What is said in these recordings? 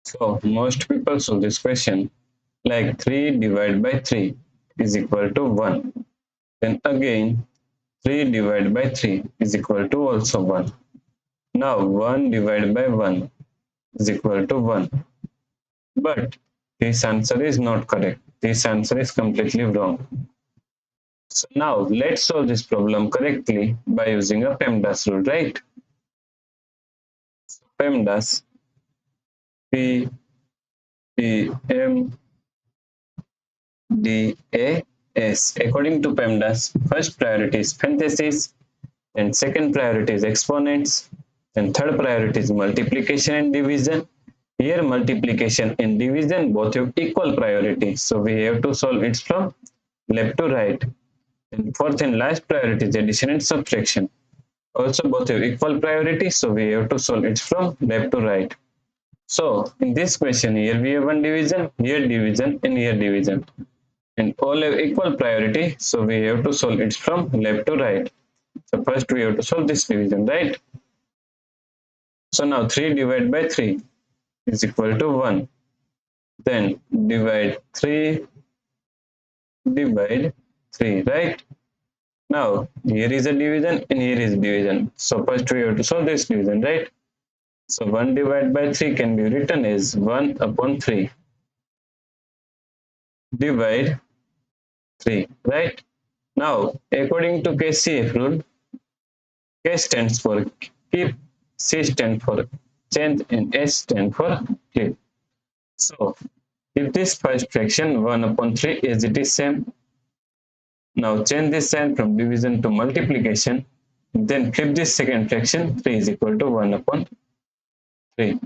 So most people solve this question like 3 divided by 3 is equal to 1. Then again 3 divided by 3 is equal to also 1. Now 1 divided by 1 is equal to 1. But this answer is not correct. This answer is completely wrong. So now let's solve this problem correctly by using a PEMDAS rule, right? PEMDAS, P E M D A S. According to PEMDAS, first priority is parentheses, and second priority is exponents, and third priority is multiplication and division. Here multiplication and division both have equal priority, so we have to solve it from left to right. And fourth and last priority is addition and subtraction. Also both have equal priority, so we have to solve it from left to right. So in this question, here we have one division, here division, and here division, and all have equal priority, so we have to solve it from left to right. So first we have to solve this division, right? So now 3 divided by 3 is equal to 1. Then divide 3, divide 3, right? Now here is a division and here is division. So first we have to solve this division, right? So 1 divided by 3 can be written as 1 upon 3. Divide 3, right? Now according to KCF rule, K stands for keep, C stands for change, and S stands for flip. So if this first fraction 1 upon 3 as it is same, now change this sign from division to multiplication, then flip this second fraction 3 is equal to 1 upon 3.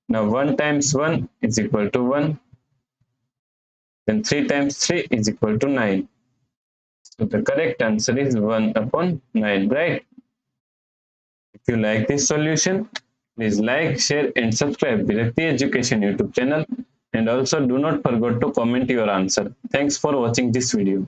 Now 1 times 1 is equal to 1, then 3 times 3 is equal to 9. So the correct answer is 1 upon 9, right? If you like this solution, please like, share and subscribe Virakti Education YouTube channel, and also do not forget to comment your answer. Thanks for watching this video.